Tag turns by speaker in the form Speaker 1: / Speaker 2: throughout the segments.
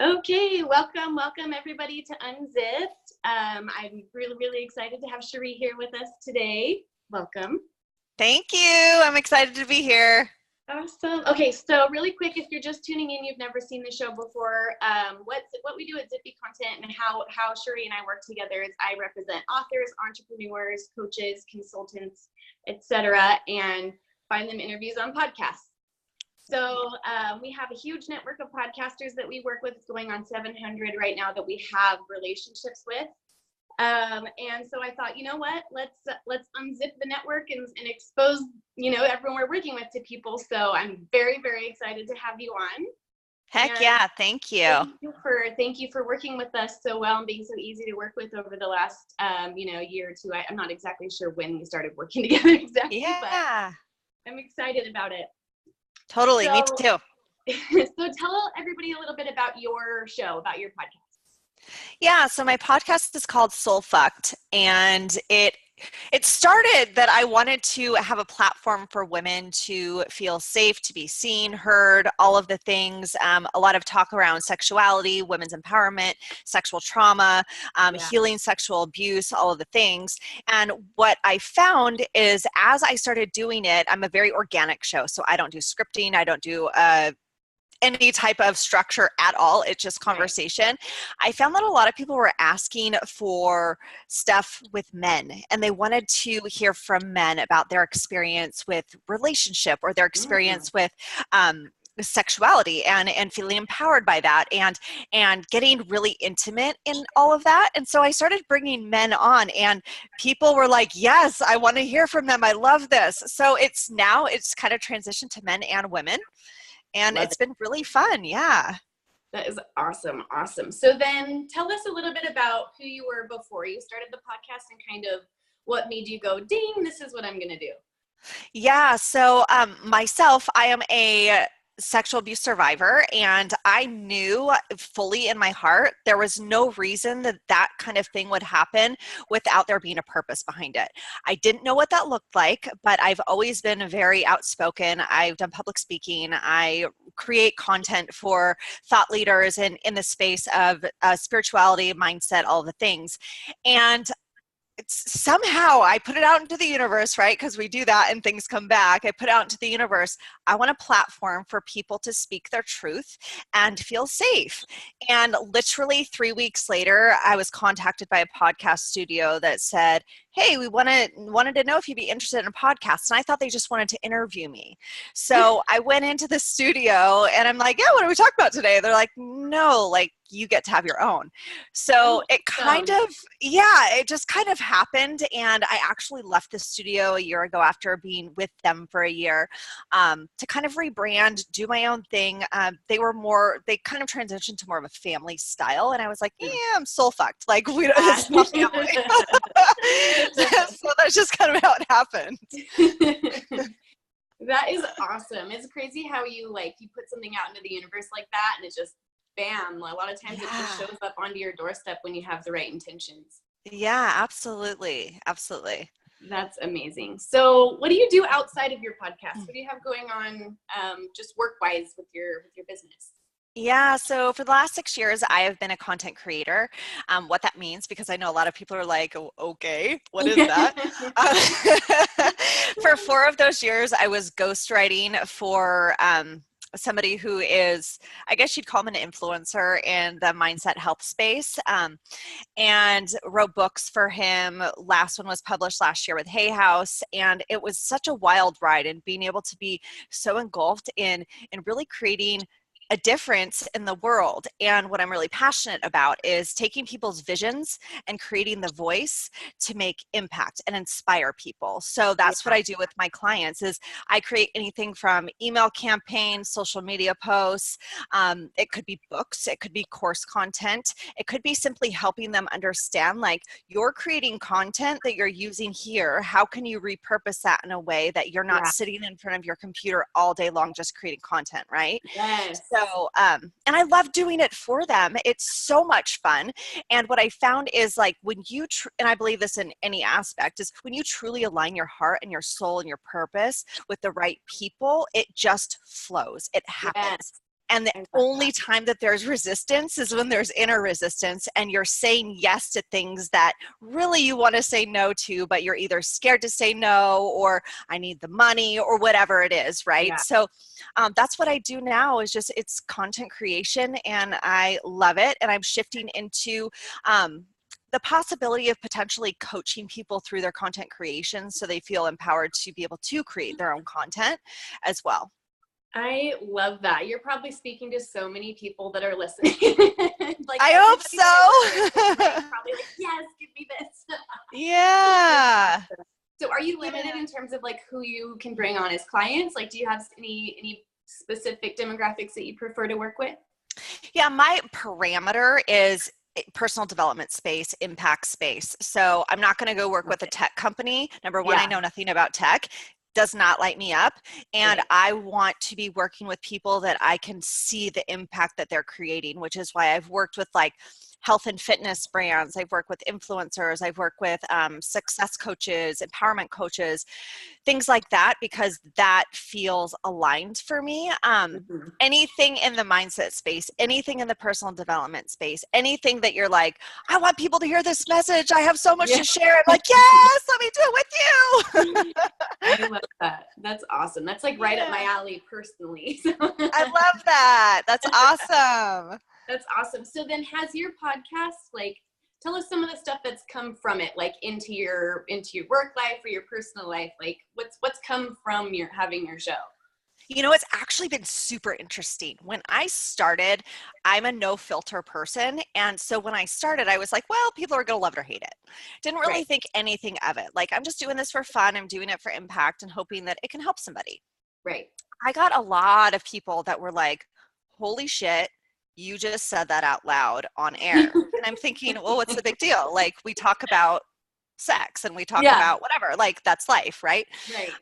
Speaker 1: Okay, welcome everybody to Unzipped. I'm really excited to have Sheree here with us today. Welcome.
Speaker 2: Thank you. I'm excited to be here.
Speaker 1: Awesome. Okay, so really quick, if you're just tuning in, you've never seen the show before, what we do at Zippy Content and how Sheree and I work together is I represent authors, entrepreneurs, coaches, consultants, etc., and find them interviews on podcasts. So we have a huge network of podcasters that we work with. It's going on 700 right now that we have relationships with. And so I thought, you know what, let's unzip the network and expose, everyone we're working with to people. So I'm very excited to have you on.
Speaker 2: Heck yeah, thank you.
Speaker 1: Thank you for working with us so well and being so easy to work with over the last, year or two. I'm not exactly sure when we started working together exactly, but I'm excited about it.
Speaker 2: Totally, me too.
Speaker 1: So tell everybody a little bit about your show, about your podcast.
Speaker 2: Yeah, so my podcast is called Soulfcked, and it started that I wanted to have a platform for women to feel safe, to be seen, heard, all of the things, a lot of talk around sexuality, women's empowerment, sexual trauma, healing sexual abuse, all of the things. And what I found is as I started doing it, I'm a very organic show, so I don't do scripting, I don't do any type of structure at all. It's just conversation. Right. I found that a lot of people were asking for stuff with men, and they wanted to hear from men about their experience with relationship or their experience with sexuality and feeling empowered by that and getting really intimate in all of that. And so I started bringing men on, and people were like, yes, I want to hear from them. I love this. So it's kind of transitioned to men and women. And it's been really fun. Yeah.
Speaker 1: That is awesome. So then tell us a little bit about who you were before you started the podcast and kind of what made you go, ding, this is what I'm going to do.
Speaker 2: Yeah. So myself, I am a sexual abuse survivor, and I knew fully in my heart there was no reason that kind of thing would happen without there being a purpose behind it. I didn't know what that looked like, but I've always been very outspoken. I've done public speaking. I create content for thought leaders in the space of spirituality, mindset, all the things. And somehow I put it out into the universe, right? Because we do that and things come back. I put it out into the universe. I want a platform for people to speak their truth and feel safe. And literally 3 weeks later, I was contacted by a podcast studio that said, hey, we wanted to know if you'd be interested in a podcast. And I thought they just wanted to interview me. So I went into the studio and I'm like, yeah, what are we talking about today? They're like, no, like you get to have your own. So it just kind of happened. And I actually left the studio a year ago after being with them for a year to kind of rebrand, do my own thing. They kind of transitioned to more of a family style. And I was like, yeah, I'm Soulfcked. Like it's not family. So that's just kind of how it happened.
Speaker 1: That is awesome. It's crazy how you put something out into the universe like that and it just bam. A lot of times it just shows up onto your doorstep when you have the right intentions.
Speaker 2: Yeah, absolutely.
Speaker 1: That's amazing. So what do you do outside of your podcast? What do you have going on just work-wise with your business?
Speaker 2: Yeah, so for the last 6 years, I have been a content creator. What that means, because I know a lot of people are like, oh, okay, what is that? For 4 of those years, I was ghostwriting for somebody who is, I guess you'd call him an influencer in the mindset health space, and wrote books for him. Last one was published last year with Hay House, and it was such a wild ride, and being able to be so engulfed in really creating a difference in the world. And what I'm really passionate about is taking people's visions and creating the voice to make impact and inspire people. So that's what I do with my clients is I create anything from email campaigns, social media posts. It could be books. It could be course content. It could be simply helping them understand, like, you're creating content that you're using here. How can you repurpose that in a way that you're not sitting in front of your computer all day long just creating content, right?
Speaker 1: Yes.
Speaker 2: So, and I love doing it for them. It's so much fun. And what I found is, like, when you, and I believe this in any aspect, is when you truly align your heart and your soul and your purpose with the right people, it just flows. It happens.
Speaker 1: Yes.
Speaker 2: And the
Speaker 1: I love
Speaker 2: only
Speaker 1: that.
Speaker 2: time that there's resistance is when there's inner resistance and you're saying yes to things that really you want to say no to, but you're either scared to say no, or I need the money, or whatever it is, right?
Speaker 1: Yeah.
Speaker 2: So that's what I do now, is just, it's content creation, and I love it. And I'm shifting into the possibility of potentially coaching people through their content creation so they feel empowered to be able to create their own content as well.
Speaker 1: I love that. You're probably speaking to so many people that are listening. Like
Speaker 2: I hope
Speaker 1: everybody that I work with is like,
Speaker 2: so.
Speaker 1: probably like, yes, give me this. Really
Speaker 2: Yeah.
Speaker 1: awesome. So are you limited in terms of like who you can bring on as clients? Like, do you have any specific demographics that you prefer to work with?
Speaker 2: Yeah, my parameter is personal development space, impact space. So I'm not going to go work with a tech company. Number one, I
Speaker 1: Yeah.
Speaker 2: know nothing about tech. Does not light me up. And
Speaker 1: Right.
Speaker 2: I want to be working with people that I can see the impact that they're creating, which is why I've worked with like health and fitness brands. I've worked with influencers. I've worked with success coaches, empowerment coaches, things like that, because that feels aligned for me.
Speaker 1: Mhm.
Speaker 2: Anything in the mindset space, anything in the personal development space, anything that you're like, I want people to hear this message, I have so much
Speaker 1: Yeah.
Speaker 2: to share. I'm like, yes, let me do it with you.
Speaker 1: I love that. That's awesome. That's like right up my
Speaker 2: Yeah,
Speaker 1: alley personally.
Speaker 2: I love that. That's awesome.
Speaker 1: That's awesome. So then has your podcast, like, tell us some of the stuff that's come from it, like into your work life or your personal life. Like what's come from your having your show?
Speaker 2: You know, it's actually been super interesting. When I started, I'm a no filter person. And so when I started, I was like, well, people are going to love it or hate it. Didn't really
Speaker 1: Right.
Speaker 2: think anything of it. Like, I'm just doing this for fun. I'm doing it for impact and hoping that it can help somebody.
Speaker 1: Right.
Speaker 2: I got a lot of people that were like, holy shit, you just said that out loud on air. And I'm thinking, well, what's the big deal? Like, we talk about sex and we talk
Speaker 1: Yeah.
Speaker 2: about whatever, like, that's life, right?
Speaker 1: Right.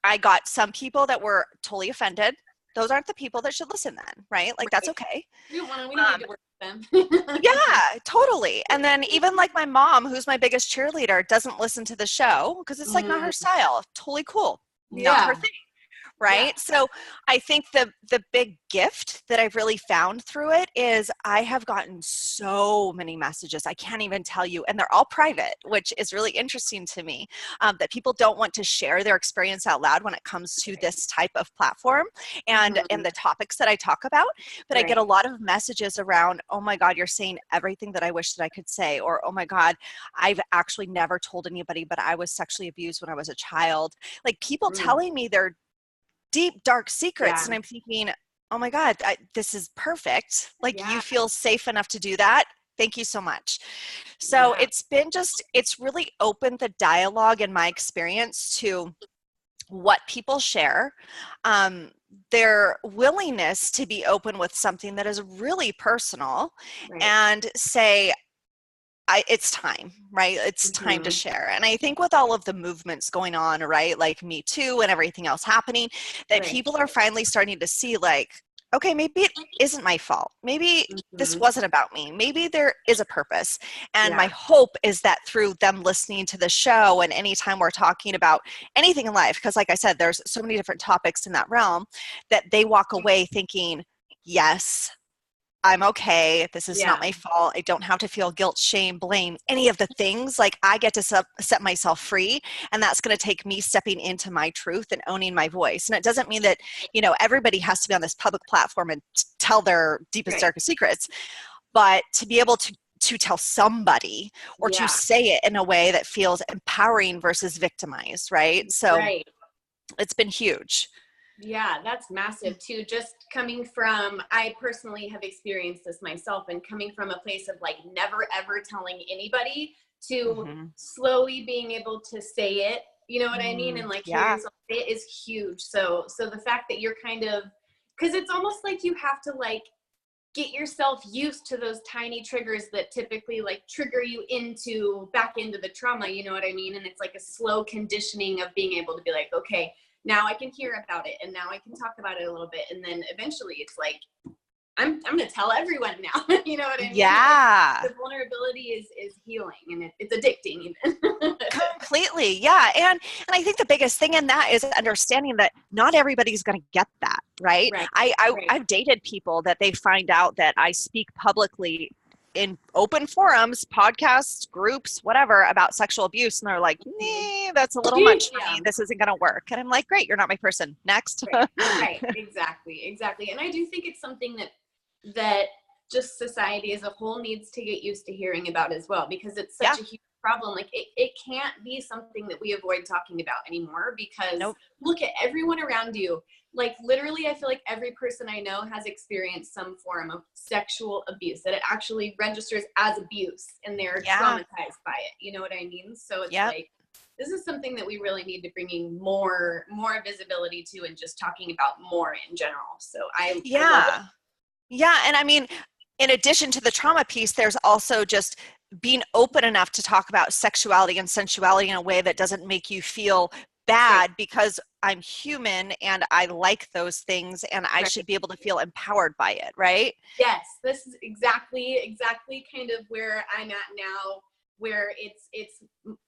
Speaker 2: I got some people that were totally offended. Those aren't the people that should listen then, right? Like, that's
Speaker 1: Right.
Speaker 2: okay.
Speaker 1: We don't need to work with them.
Speaker 2: Yeah, totally. And then even like my mom, who's my biggest cheerleader, doesn't listen to the show because it's like not her
Speaker 1: Mm,
Speaker 2: style. Totally cool. Not her
Speaker 1: yeah.
Speaker 2: thing.
Speaker 1: Yeah.
Speaker 2: Right? So I think the big gift that I've really found through it is I have gotten so many messages. I can't even tell you, and they're all private, which is really interesting to me, that people don't want to share their experience out loud when it comes to
Speaker 1: Right.
Speaker 2: this type of platform and
Speaker 1: Mhm.
Speaker 2: the topics that I talk about. But I get a
Speaker 1: Right.
Speaker 2: lot of messages around, oh my God, you're saying everything that I wish that I could say, or oh my God, I've actually never told anybody, but I was sexually abused when I was a child. Like people
Speaker 1: Mm.
Speaker 2: telling me their deep, dark secrets.
Speaker 1: Yeah.
Speaker 2: And I'm thinking, oh my God, this is perfect. Like you
Speaker 1: Yeah.
Speaker 2: feel safe enough to do that. Thank you so much. So
Speaker 1: Yeah.
Speaker 2: it's been just, it's really opened the dialogue in my experience to what people share, their willingness to be open with something that is really personal
Speaker 1: Right.
Speaker 2: and say, it's time, right? It's time to
Speaker 1: Mhm.
Speaker 2: share. And I think with all of the movements going on, right, like Me Too and everything else happening, that
Speaker 1: Right.
Speaker 2: people are finally starting to see like, okay, maybe it isn't my fault. Maybe this
Speaker 1: Mhm.
Speaker 2: wasn't about me. Maybe there is a purpose. And my
Speaker 1: Yeah.
Speaker 2: hope is that through them listening to the show and anytime we're talking about anything in life, because like I said, there's so many different topics in that realm, that they walk away thinking, yes, I'm okay. This is not
Speaker 1: Yeah.
Speaker 2: my fault. I don't have to feel guilt, shame, blame, any of the things. Like I get to set myself free. And that's going to take me stepping into my truth and owning my voice. And it doesn't mean that, everybody has to be on this public platform and tell their deepest,
Speaker 1: Right.
Speaker 2: darkest secrets, but to be able to tell somebody or to
Speaker 1: Yeah.
Speaker 2: say it in a way that feels empowering versus victimized, right? So
Speaker 1: Right.
Speaker 2: it's been huge.
Speaker 1: Yeah, that's massive too. Just coming from, I personally have experienced this myself, and coming from a place of like never ever telling anybody to
Speaker 2: Mm-hmm.
Speaker 1: slowly being able to say it, you know what I mean? And like hear
Speaker 2: Yeah.
Speaker 1: yourself say it is huge. So the fact that you're kind of, because it's almost like you have to like get yourself used to those tiny triggers that typically like trigger you back into the trauma, you know what I mean? And it's like a slow conditioning of being able to be like, okay, now I can hear about it and now I can talk about it a little bit. And then eventually it's like I'm going to tell everyone now. You know what I mean?
Speaker 2: Yeah.
Speaker 1: Like, the vulnerability is healing, and it's addicting even.
Speaker 2: Completely. Yeah. And I think the biggest thing in that is understanding that not everybody's going to get that, right?
Speaker 1: Right.
Speaker 2: I've dated people that they find out that I speak publicly in open forums, podcasts, groups, whatever, about sexual abuse. And they're like, nah, that's a little much for me. This isn't going to work. And I'm like, great, you're not my person. Next.
Speaker 1: Right. Exactly. And I do think it's something that just society as a whole needs to get used to hearing about as well, because it's such a huge problem. Like it can't be something that we avoid talking about anymore, because look at everyone around you. Like literally, I feel like every person I know has experienced some form of sexual abuse, that it actually registers as abuse and they're traumatized by it. You know what I mean? So it's like, this is something that we really need to bring in more visibility to, and just talking about more in general. So I love it.
Speaker 2: Yeah. And I mean, in addition to the trauma piece, there's also just being open enough to talk about sexuality and sensuality in a way that doesn't make you feel bad, because I'm human and I like those things, and I should be able to feel empowered by it, right?
Speaker 1: Yes, this is exactly kind of where I'm at now, where it's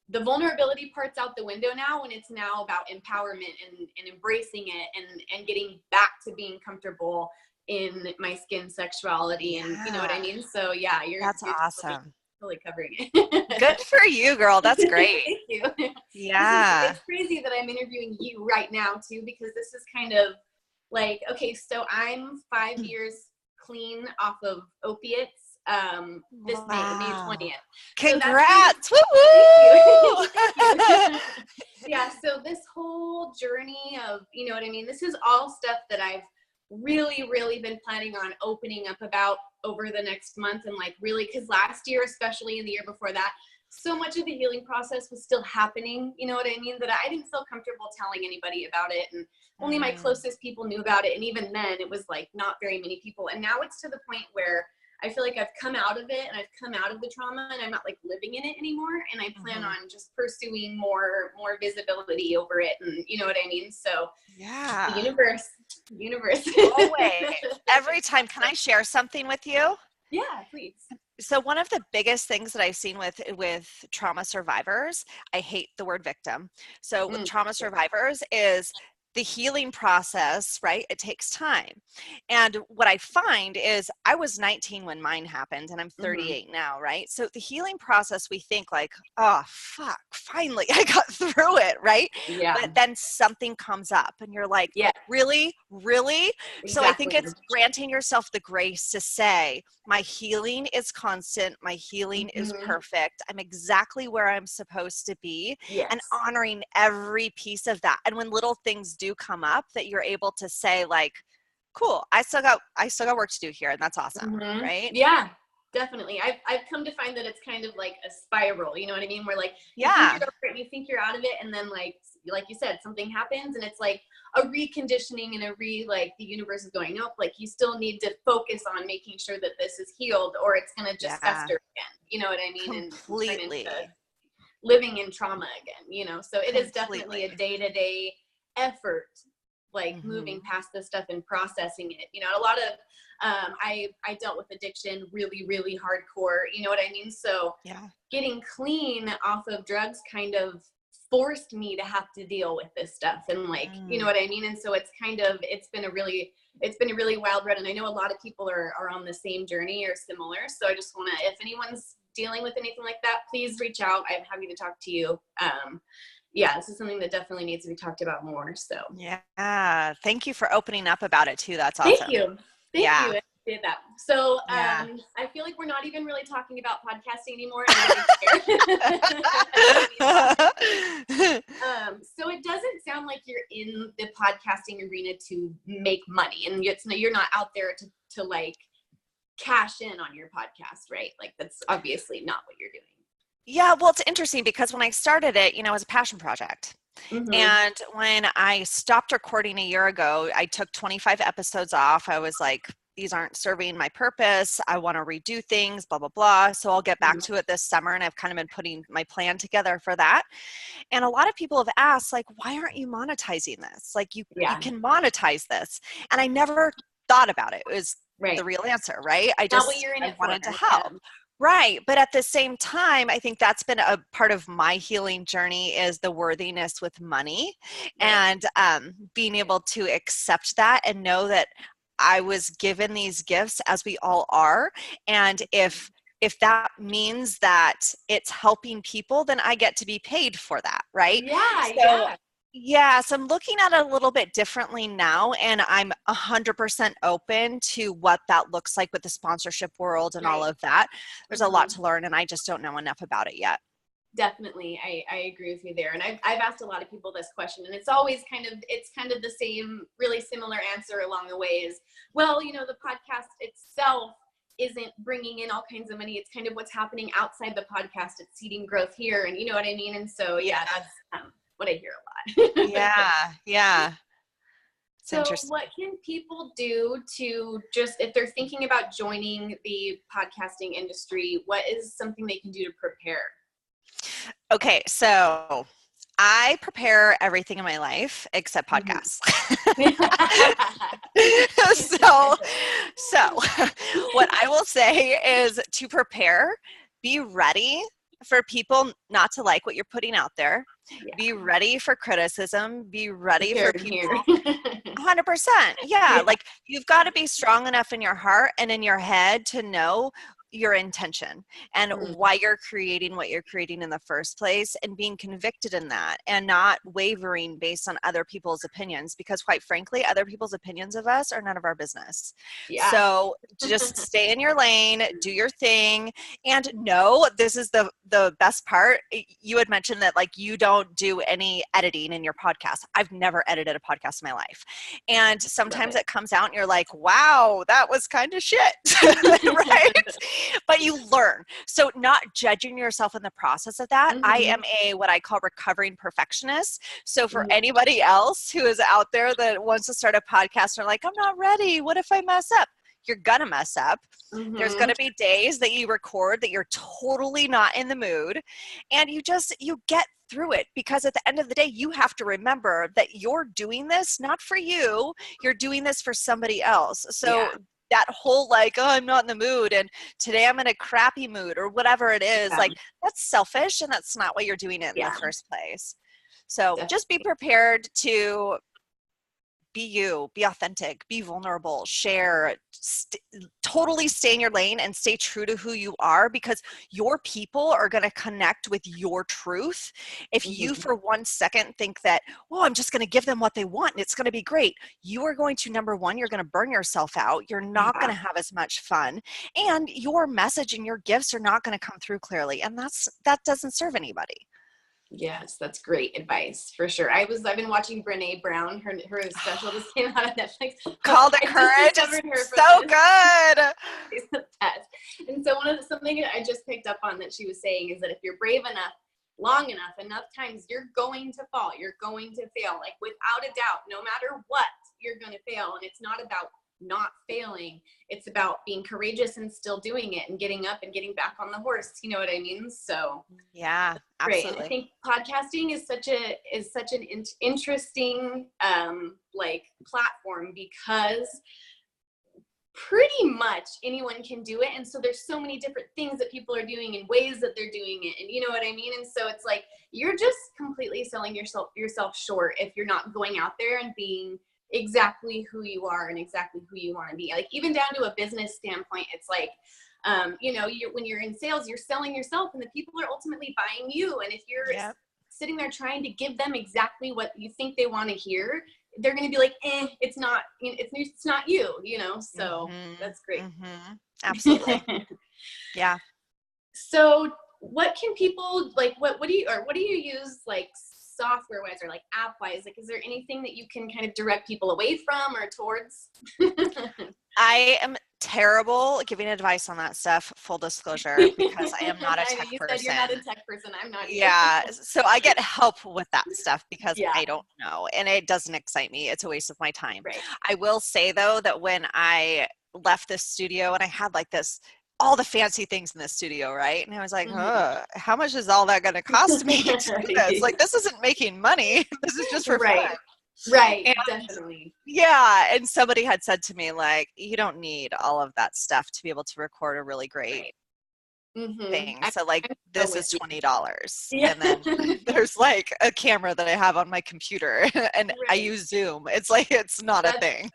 Speaker 1: the vulnerability part's out the window now, and it's now about empowerment and embracing it and getting back to being comfortable in my skin, sexuality, and you know what I mean? So yeah,
Speaker 2: that's awesome.
Speaker 1: Totally covering it.
Speaker 2: Good for you, girl. That's great.
Speaker 1: Thank you.
Speaker 2: Yeah.
Speaker 1: It's crazy that I'm interviewing you right now too, because this is kind of like, okay, so I'm 5 years clean off of opiates this May 20th.
Speaker 2: Congrats.
Speaker 1: So
Speaker 2: woo!
Speaker 1: Yeah, so this whole journey of, you know what I mean, this is all stuff that I've really been planning on opening up about over the next month, and like really, because last year, especially, and the year before that, so much of the healing process was still happening, you know what I mean, that I didn't feel comfortable telling anybody about it, and only my closest people knew about it, and even then it was like not very many people. And now it's to the point where I feel like I've come out of it, and I've come out of the trauma, and I'm not like living in it anymore, and I plan on just pursuing more visibility over it, and you know what I mean. So
Speaker 2: yeah,
Speaker 1: the universe
Speaker 2: always, every time. Can I share something with you?
Speaker 1: Yeah, please.
Speaker 2: So one of the biggest things that I've seen with trauma survivors, I hate the word victim. So with trauma survivors is the healing process, right? It takes time. And what I find is I was 19 when mine happened, and I'm 38 now, right? So the healing process, we think like, oh, fuck, finally I got through it, right?
Speaker 1: Yeah.
Speaker 2: But then something comes up and you're like, really? Really? Exactly. So I think it's granting yourself the grace to say, my healing is constant. My healing is perfect. I'm exactly where I'm supposed to be, and honoring every piece of that. And when little things do come up, that you're able to say like, cool, I still got work to do here. And that's awesome. Right?
Speaker 1: Yeah, definitely. I've come to find that it's kind of like a spiral, you know what I mean? Where like, you think you're over it, you think you're out of it. And then like you said, something happens, and it's like a reconditioning and like the universe is going, nope, like you still need to focus on making sure that this is healed, or it's going to just fester again. You know what I mean?
Speaker 2: Completely.
Speaker 1: And turn into living in trauma again, you know? So it is definitely a day-to-day effort, like moving past this stuff and processing it. You know, a lot of, I dealt with addiction really hardcore, you know what I mean? So getting clean off of drugs kind of forced me to have to deal with this stuff, and like, you know what I mean? And so it's been a really wild ride. And I know a lot of people are on the same journey or similar. So I just want to, if anyone's dealing with anything like that, please reach out. I'm happy to talk to you. This is something that definitely needs to be talked about more. So
Speaker 2: thank you for opening up about it too. That's awesome.
Speaker 1: Thank you. I did that. So I feel like we're not even really talking about podcasting anymore. So it doesn't sound like you're in the podcasting arena to make money, and you're not out there to like cash in on your podcast, right? Like that's obviously not what you're doing.
Speaker 2: Yeah, well, it's interesting because when I started it, it was a passion project. And when I stopped recording a year ago, I took 25 episodes off. I was like, these aren't serving my purpose. I want to redo things, blah, blah, blah. So I'll get back to it this summer. And I've kind of been putting my plan together for that. And a lot of people have asked, like, why aren't you monetizing this? Like you can monetize this. And I never thought about it. It was
Speaker 1: Right.
Speaker 2: the real answer, right?
Speaker 1: Not what you're in
Speaker 2: I
Speaker 1: it for.
Speaker 2: wanted to help.
Speaker 1: Yeah.
Speaker 2: Right. But at the same time, I think that's been a part of my healing journey is the worthiness with money,
Speaker 1: Right.
Speaker 2: and being able to accept that and know that I was given these gifts, as we all are. And if that means that it's helping people, then I get to be paid for that. Right.
Speaker 1: Yeah,
Speaker 2: So
Speaker 1: yeah.
Speaker 2: yeah, so I'm looking at it a little bit differently now, and I'm 100% open to what that looks like with the sponsorship world and all
Speaker 1: Right.
Speaker 2: of that. There's a lot
Speaker 1: Mhm.
Speaker 2: to learn, and I just don't know enough about it yet.
Speaker 1: Definitely. I agree with you there. And I've asked a lot of people this question, and it's always it's kind of the same, really similar answer along the way is, well, you know, the podcast itself isn't bringing in all kinds of money. It's kind of what's happening outside the podcast. It's seeding growth here. And you know what I mean? And so, yeah, that's what I hear a lot.
Speaker 2: Yeah, yeah. It's
Speaker 1: So
Speaker 2: interesting.
Speaker 1: what can people do to just, if they're thinking about joining the podcasting industry, what is something they can do to prepare?
Speaker 2: Okay, so I prepare everything in my life except
Speaker 1: Mhm.
Speaker 2: podcasts. so what I will say is to prepare, be ready for people not to like what you're putting out there.
Speaker 1: Yeah.
Speaker 2: Be ready for criticism. Be ready for
Speaker 1: Prepared
Speaker 2: people.
Speaker 1: here.
Speaker 2: 100%. Yeah.
Speaker 1: Yeah.
Speaker 2: Like you've got to be strong enough in your heart and in your head to know your intention and
Speaker 1: Mm.
Speaker 2: why you're creating what you're creating in the first place, and being convicted in that and not wavering based on other people's opinions, because quite frankly, other people's opinions of us are none of our business.
Speaker 1: Yeah.
Speaker 2: So just stay in your lane, do your thing. And no, this is the best part. You had mentioned that like you don't do any editing in your podcast. I've never edited a podcast in my life. And sometimes it comes out and you're like, wow, that was kind of shit. Right? But you learn. So not judging yourself in the process of that. I am what I call recovering perfectionist. So for anybody else who is out there that wants to start a podcast and are like, I'm not ready, what if I mess up? You're gonna mess up. There's gonna be days that you record that you're totally not in the mood, and you get through it, because at the end of the day, you have to remember that you're doing this not for you, you're doing this for somebody else. So that whole like, oh, I'm not in the mood and today I'm in a crappy mood or whatever it is, like that's selfish, and that's not what you're doing it in the first place. So just be prepared to be you, be authentic, be vulnerable, share, totally stay in your lane and stay true to who you are, because your people are going to connect with your truth. If you for 1 second think that, oh, I'm just going to give them what they want and it's going to be great, you are going to, number one, you're going to burn yourself out. You're not going to have as much fun, and your message and your gifts are not going to come through clearly. And that doesn't serve anybody.
Speaker 1: Yes, that's great advice for sure. I've been watching Brene Brown. Her special just came out on Netflix.
Speaker 2: Call to Courage. It's so good.
Speaker 1: She's the best. And so something that I just picked up on that she was saying is that if you're brave enough, long enough times, you're going to fall. You're going to fail. Like without a doubt, no matter what, you're going to fail. And it's not about not failing. It's about being courageous and still doing it and getting up and getting back on the horse. You know what I mean? So
Speaker 2: yeah, absolutely.
Speaker 1: Great. And I think podcasting is such an interesting like platform, because pretty much anyone can do it. And so there's so many different things that people are doing and ways that they're doing it. And you know what I mean? And so it's like, you're just completely selling yourself short if you're not going out there and being exactly who you are and exactly who you want to be. Like even down to a business standpoint, it's like, you know, when you're in sales, you're selling yourself, and the people are ultimately buying you. And if you're sitting there trying to give them exactly what you think they want to hear, they're going to be like, it's not you, you know? So that's great.
Speaker 2: Absolutely. Yeah.
Speaker 1: So what can people like, what do you use like software wise or like app wise? Like, is there anything that you can kind of direct people away from or towards?
Speaker 2: I am terrible giving advice on that stuff, full disclosure, because I am not a tech person.
Speaker 1: Said you're not a tech person. I'm not either.
Speaker 2: Yeah. So I get help with that stuff because I don't know, and it doesn't excite me. It's a waste of my time.
Speaker 1: Right.
Speaker 2: I will say though, that when I left this studio and I had like all the fancy things in the studio, right? And I was like, how much is all that going to cost me to do this? Like, this isn't making money. This is just for fun.
Speaker 1: Right.
Speaker 2: And
Speaker 1: Definitely.
Speaker 2: yeah, and somebody had said to me, like, you don't need all of that stuff to be able to record a really great
Speaker 1: Right. Mm-hmm.
Speaker 2: thing. So like,
Speaker 1: I'm so
Speaker 2: this
Speaker 1: with
Speaker 2: is
Speaker 1: you.
Speaker 2: $20.
Speaker 1: Yeah.
Speaker 2: And then there's like a camera that I have on my computer and I
Speaker 1: Right.
Speaker 2: use Zoom. It's like, it's not a
Speaker 1: That's,
Speaker 2: thing.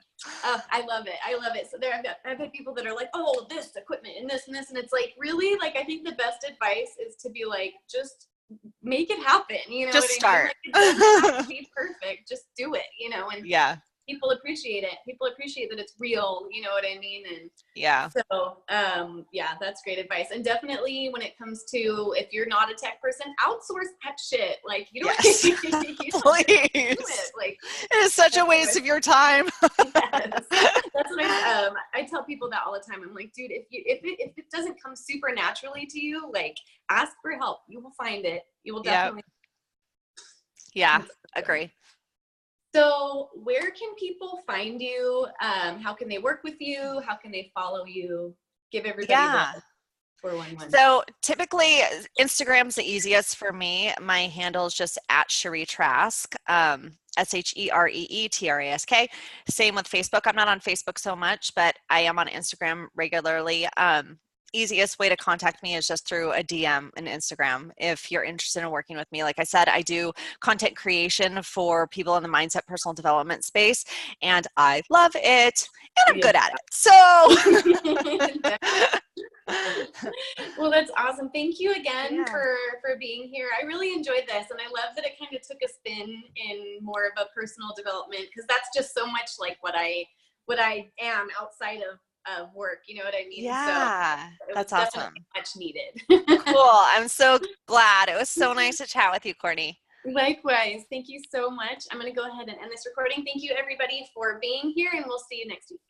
Speaker 1: I love it. I love it. So I've had people that are like, oh, this equipment and this and this. And it's like, really? Like, I think the best advice is to be like, just make it happen. You know
Speaker 2: Just
Speaker 1: what I mean?
Speaker 2: start.
Speaker 1: Like, it doesn't have to be perfect. Just do it, you know, and
Speaker 2: Yeah.
Speaker 1: people appreciate it. People appreciate that it's real. You know what I mean? And
Speaker 2: Yeah.
Speaker 1: so, yeah, that's great advice. And definitely when it comes to, if you're not a tech person, outsource that shit. Like, you don't,
Speaker 2: Yes.
Speaker 1: you don't have to do
Speaker 2: Please.
Speaker 1: it. Like,
Speaker 2: It is such a waste of your time.
Speaker 1: yes. That's what I tell people that all the time. I'm like, dude, if it doesn't come super naturally to you, like, ask for help. You will find it. You will definitely.
Speaker 2: Yeah, agree.
Speaker 1: So where can people find you? How can they work with you? How can they follow you? Give everybody the 411.
Speaker 2: So typically Instagram's the easiest for me. My handle is just at Sheree Trask, ShereeTrask. Same with Facebook. I'm not on Facebook so much, but I am on Instagram regularly. Easiest way to contact me is just through a DM on Instagram if you're interested in working with me. Like I said, I do content creation for people in the mindset personal development space, and I love it, and I'm good at it. So
Speaker 1: well, that's awesome. Thank you again for being here. I really enjoyed this, and I love that it kind of took a spin in more of a personal development, because that's just so much like what I am outside of work, you know what I mean?
Speaker 2: Yeah,
Speaker 1: so
Speaker 2: that's awesome.
Speaker 1: Definitely much needed.
Speaker 2: Cool. I'm so glad. It was so nice to chat with you, Courtney.
Speaker 1: Likewise. Thank you so much. I'm going to go ahead and end this recording. Thank you everybody for being here, and we'll see you next week.